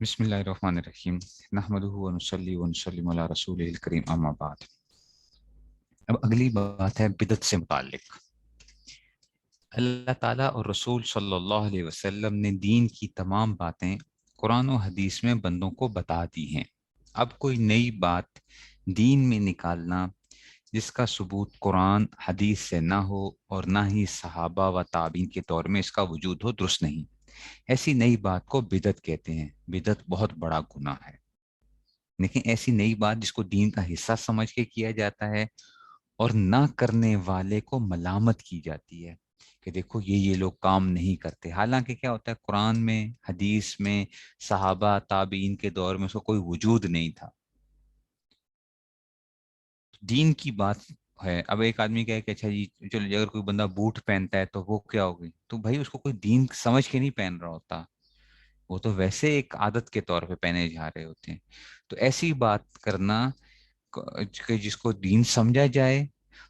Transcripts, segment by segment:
بسم اللہ الرحمن الرحیم نحمدہ ونصلی ونسلم علی رسولہ الکریم اما بعد۔ اب اگلی بات ہے بدعت سے متعلق۔ اللہ تعالیٰ اور رسول صلی اللہ علیہ وسلم نے دین کی تمام باتیں قرآن و حدیث میں بندوں کو بتا دی ہیں۔ اب کوئی نئی بات دین میں نکالنا جس کا ثبوت قرآن حدیث سے نہ ہو اور نہ ہی صحابہ و تابعین کے دور میں اس کا وجود ہو، درست نہیں۔ ایسی نئی بات کو بدعت کہتے ہیں۔ بدعت بہت بڑا گناہ ہے، لیکن ایسی نئی بات جس کو دین کا حصہ سمجھ کے کیا جاتا ہے اور نہ کرنے والے کو ملامت کی جاتی ہے کہ دیکھو یہ لوگ کام نہیں کرتے، حالانکہ کیا ہوتا ہے قرآن میں حدیث میں صحابہ تابعین کے دور میں اس کا کوئی وجود نہیں تھا۔ دین کی بات ہے۔ اب ایک آدمی کہے کہ اچھا جی چلو اگر کوئی بندہ بوٹ پہنتا ہے تو وہ کیا ہوگی، تو بھائی اس کو کوئی دین سمجھ کے نہیں پہن رہا ہوتا، وہ تو ویسے ایک عادت کے طور پہ پہنے جا رہے ہوتے ہیں۔ تو ایسی بات کرنا کہ جس کو دین سمجھا جائے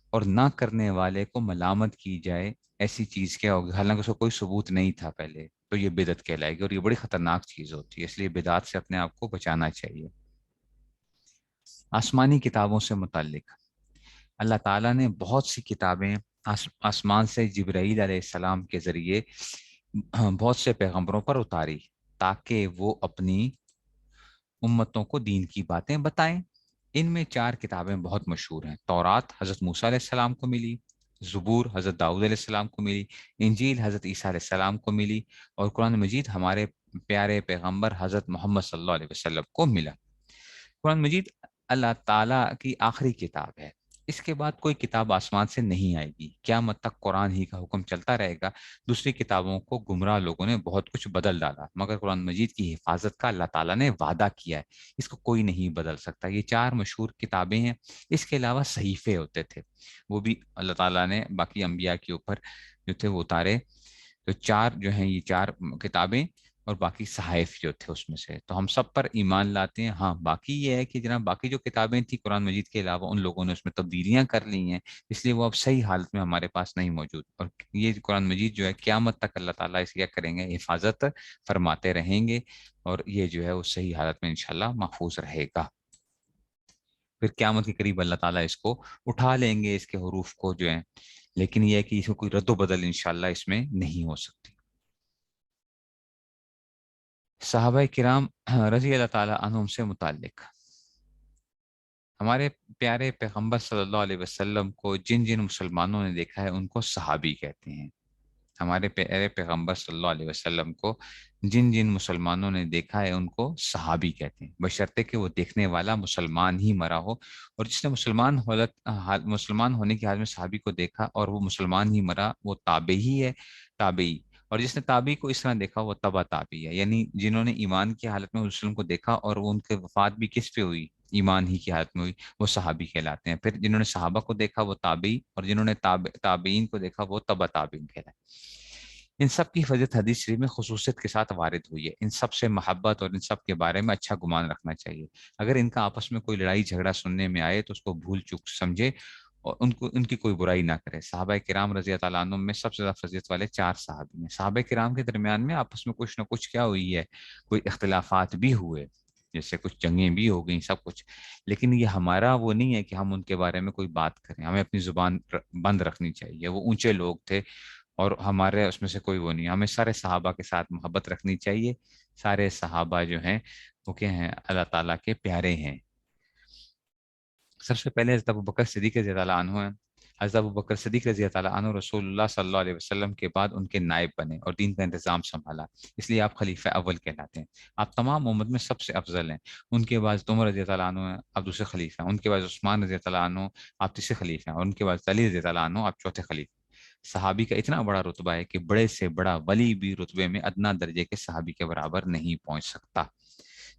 اور نہ کرنے والے کو ملامت کی جائے، ایسی چیز کیا ہوگی حالانکہ اس کو کوئی ثبوت نہیں تھا پہلے، تو یہ بدعت کہلائے گی، اور یہ بڑی خطرناک چیز ہوتی ہے، اس لیے بدعت سے اپنے آپ کو بچانا چاہیے۔ آسمانی کتابوں سے متعلق اللہ تعالیٰ نے بہت سی کتابیں آسمان سے جبرائیل علیہ السلام کے ذریعے بہت سے پیغمبروں پر اتاری تاکہ وہ اپنی امتوں کو دین کی باتیں بتائیں۔ ان میں 4 کتابیں بہت مشہور ہیں۔ تورات حضرت موسیٰ علیہ السلام کو ملی، زبور حضرت داؤد علیہ السلام کو ملی، انجیل حضرت عیسیٰ علیہ السلام کو ملی، اور قرآن مجید ہمارے پیارے پیغمبر حضرت محمد صلی اللہ علیہ وسلم کو ملا۔ قرآن مجید اللہ تعالیٰ کی آخری کتاب ہے۔ اس کے بعد کوئی کتاب آسمان سے نہیں آئے گی، قیامت تک قرآن ہی کا حکم چلتا رہے گا۔ دوسری کتابوں کو گمراہ لوگوں نے بہت کچھ بدل ڈالا، مگر قرآن مجید کی حفاظت کا اللہ تعالیٰ نے وعدہ کیا ہے، اس کو کوئی نہیں بدل سکتا۔ یہ 4 مشہور کتابیں ہیں۔ اس کے علاوہ صحیفے ہوتے تھے، وہ بھی اللہ تعالیٰ نے باقی انبیاء کے اوپر جو تھے وہ اتارے۔ تو 4 جو ہیں یہ 4 کتابیں، اور باقی صحائف جو تھے اس میں سے، تو ہم سب پر ایمان لاتے ہیں۔ ہاں باقی یہ ہے کہ جناب باقی جو کتابیں تھیں قرآن مجید کے علاوہ ان لوگوں نے اس میں تبدیلیاں کر لی ہیں، اس لیے وہ اب صحیح حالت میں ہمارے پاس نہیں موجود، اور یہ قرآن مجید جو ہے قیامت تک اللہ تعالیٰ اس کیا کریں گے، حفاظت فرماتے رہیں گے، اور یہ جو ہے وہ صحیح حالت میں انشاءاللہ محفوظ رہے گا۔ پھر قیامت کے قریب اللہ تعالیٰ اس کو اٹھا لیں گے، اس کے حروف کو جو ہے، لیکن یہ ہے کہ اس کو کوئی رد و بدل انشاءاللہ اس میں نہیں ہو سکتی۔ صحابہ کرام رضی اللہ تعالیٰ عنہم سے متعلق ہمارے پیارے پیغمبر صلی اللہ علیہ وسلم کو جن جن مسلمانوں نے دیکھا ہے ان کو صحابی کہتے ہیں۔ ہمارے پیارے پیغمبر صلی اللہ علیہ وسلم کو جن جن مسلمانوں نے دیکھا ہے ان کو صحابی کہتے ہیں، بشرطے کہ وہ دیکھنے والا مسلمان ہی مرا ہو، اور جس نے مسلمان ہونے کی حال میں صحابی کو دیکھا اور وہ مسلمان ہی مرا وہ تابعی ہے، تابعی۔ اور جس نے تابعی کو اس طرح دیکھا وہ تبع تابعی ہے، یعنی جنہوں نے ایمان کی حالت میں وسلم کو دیکھا اور وہ ان کے وفات بھی کس پہ ہوئی، ایمان ہی کی حالت میں ہوئی، وہ صحابی کہلاتے ہیں۔ پھر جنہوں نے صحابہ کو دیکھا وہ تابعی، اور جنہوں نے تابعین کو دیکھا وہ تبع تابعین کہلائے۔ ان سب کی فضیلت حدیث شریف میں خصوصیت کے ساتھ وارد ہوئی ہے۔ ان سب سے محبت اور ان سب کے بارے میں اچھا گمان رکھنا چاہیے۔ اگر ان کا آپس میں کوئی لڑائی جھگڑا سننے میں آئے تو اس کو بھول چوک سمجھے اور ان کی کوئی برائی نہ کرے۔ صحابہ کرام رضی اللہ عنہ میں سب سے زیادہ فضیلت والے 4 صحابی ہیں۔ صحابہ کرام کے درمیان میں آپس میں کچھ نہ کچھ کیا ہوئی ہے، کوئی اختلافات بھی ہوئے، جیسے کچھ جنگیں بھی ہو گئیں، سب کچھ، لیکن یہ ہمارا وہ نہیں ہے کہ ہم ان کے بارے میں کوئی بات کریں، ہمیں اپنی زبان بند رکھنی چاہیے۔ وہ اونچے لوگ تھے اور ہمارے اس میں سے کوئی وہ نہیں، ہمیں سارے صحابہ کے ساتھ محبت رکھنی چاہیے۔ سارے صحابہ جو ہیں وہ کیا ہیں، اللہ تعالیٰ کے پیارے ہیں۔ سب سے پہلے حضرت ابوبکر صدیق رضی اللہ عنہ ہیں۔ حضرت ابوبکر صدیق رضی اللہ عنہ رسول اللہ صلی اللہ علیہ وسلم کے بعد ان کے نائب بنے اور دین کا انتظام سنبھالا، اس لیے آپ خلیفہ اول کہلاتے ہیں۔ آپ تمام امت میں سب سے افضل ہیں۔ ان کے بعد عمر رضی اللہ عنہ ہیں، آپ دوسرے خلیفہ ہیں۔ ان کے بعد عثمان رضی اللہ عنہ، آپ تیسرے خلیفہ ہیں، اور ان کے بعد علی رضی اللہ عنہ، آپ چوتھے خلیفہ۔ صحابی کا اتنا بڑا رتبہ ہے کہ بڑے سے بڑا ولی بھی رتبے میں ادنا درجے کے صحابی کے برابر نہیں پہنچ سکتا،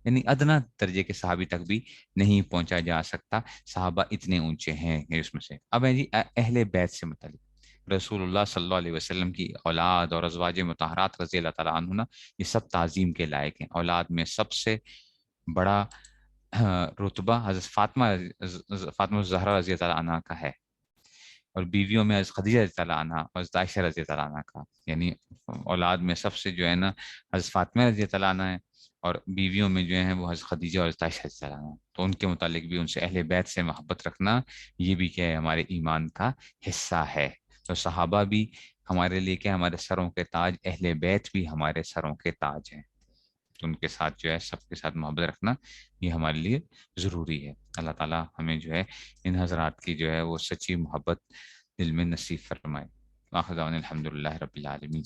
یعنی ادنا درجے کے صحابی تک بھی نہیں پہنچا جا سکتا، صحابہ اتنے اونچے ہیں اس میں سے۔ اب ہے جی اہل بیت سے متعلق رسول اللہ صلی اللہ علیہ وسلم کی اولاد اور ازواج مطہرات رضی اللہ تعالیٰ عنہ، یہ سب تعظیم کے لائق ہیں۔ اولاد میں سب سے بڑا رتبہ حضرت فاطمہ زہرا رضی اللہ عنہ کا ہے، اور بیویوں میں حضرت خدیجہ رضی اللہ عنہ اور حضرت عائشہ رضی اللہ عنہ کا، یعنی اولاد میں سب سے جو ہے نا حضرت فاطمہ رضی اللہ عنہ ہے، اور بیویوں میں جو ہیں وہ حضرت خدیجہ اور حضرت عائشہ رضی اللہ عنہا، تو ان کے متعلق بھی ان سے اہل بیت سے محبت رکھنا یہ بھی کیا ہے ہمارے ایمان کا حصہ ہے. تو صحابہ بھی ہمارے لیے کیا ہمارے سروں کے تاج، اہل بیت بھی ہمارے سروں کے تاج ہیں. تو ان کے ساتھ جو ہے سب کے ساتھ محبت رکھنا یہ ہمارے لیے ضروری ہے. اللہ تعالیٰ ہمیں جو ہے ان حضرات کی جو ہے وہ سچی محبت دل میں نصیب فرمائے. آخر دعوانا الحمد للہ رب العالمین.